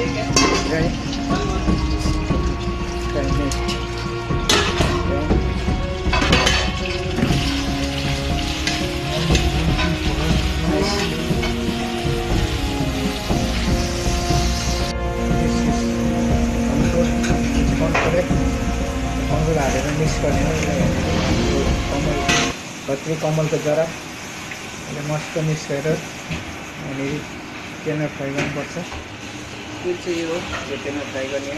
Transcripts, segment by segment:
Right? Okay, next. हालेर mix गर्ने हो कमल भत्री कमलको जरा मस्त मिक्स गरेर अनि तेलमा फ्राई गर्नुपर्छ त्यो चाहिँ हो यो तेलमा फ्राई गर्ने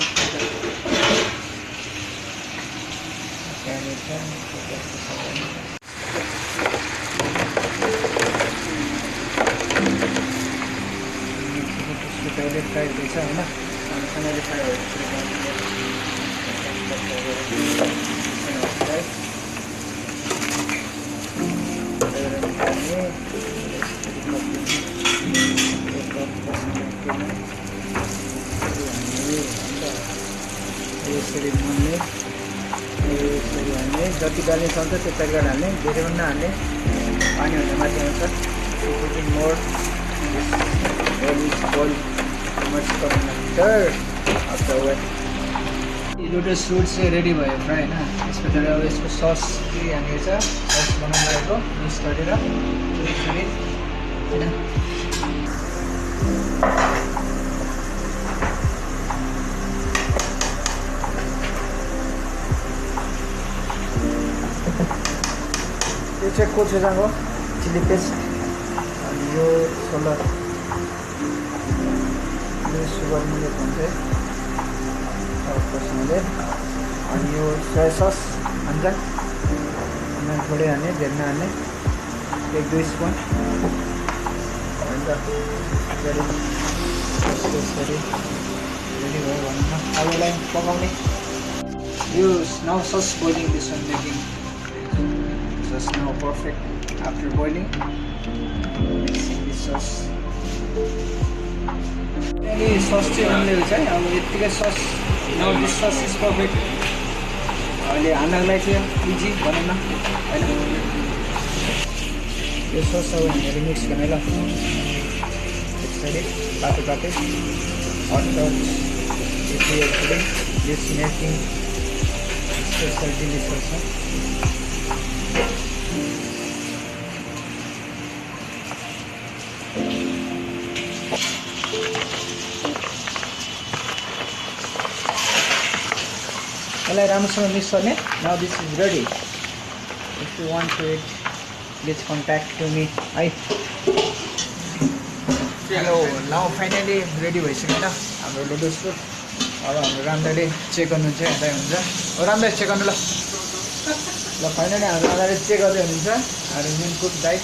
पहिले फ्राई हुँदैछ होइन सँगसँगले फ्राई यसरी मोल्ने यसरी हाल्ने जति डाल्ने सक्छ त्यो तरिका हाल्ने धेरै पनि नहाल्ने पानी हाल्ने माथि आउँछ मोर लोटस फ्रुट चाहिँ रेडी भयो फ्राई होइन त्यस पछाडि अब यसको सस के हाल्ने छ सस बनाउनु लागेको मिक्स गरेर यसरी होइन यो चाहिँ कोचुजाको चिल्ली पेस्ट अनि यो सोलर यो सुगर मिलेको हुन्छ पर्सनले अनि यो सोया सस हान्छ अनि थोरै हाल्ने धेरै नहाल्ने 1-2 स्पुन अन्त रेडी भयो भनौँ न अब यसलाई पकाउने यो now sauce boiling this one making just now perfect after boiling mixing this sauce अनि सस चाहिँ अनलेको छ अब यतिकै sauce now this sauce is perfect अहिले हाल्नलाई चाहिँ इजी भनौँ न होइन यो सस अब हामीले मिक्स गर्ने ल यसरी पातै पातै hot touch this making special delicious छ यसलाई राम्रोसँग मिक्स गर्ने now this is ready if you want to eat please contact to me है हेलो नाउ फाइनली रेडी भइसक्यो होइन हाम्रो लोटस फ्रुट अब हाम्रो रामदाले चेक गर्नु चाहिँ हेर्दै हुन्छ हो रामदा चेक गर्नु ल फाइनली हाम्रो रामदाले चेक गर्दै हुनुहुन्छ हाम्रो मेन कुक दाइ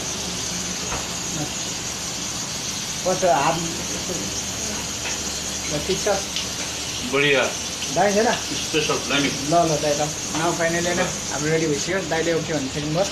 कस्तो हात ठिक छ बढिया दाइ छैन स्पेसल प्लानिङ ल दाइ ल नाउ फाइनली होइन हाम्रो रेडी भइसक्यो दाइले ओके भन्नु सेकेन्ड भयो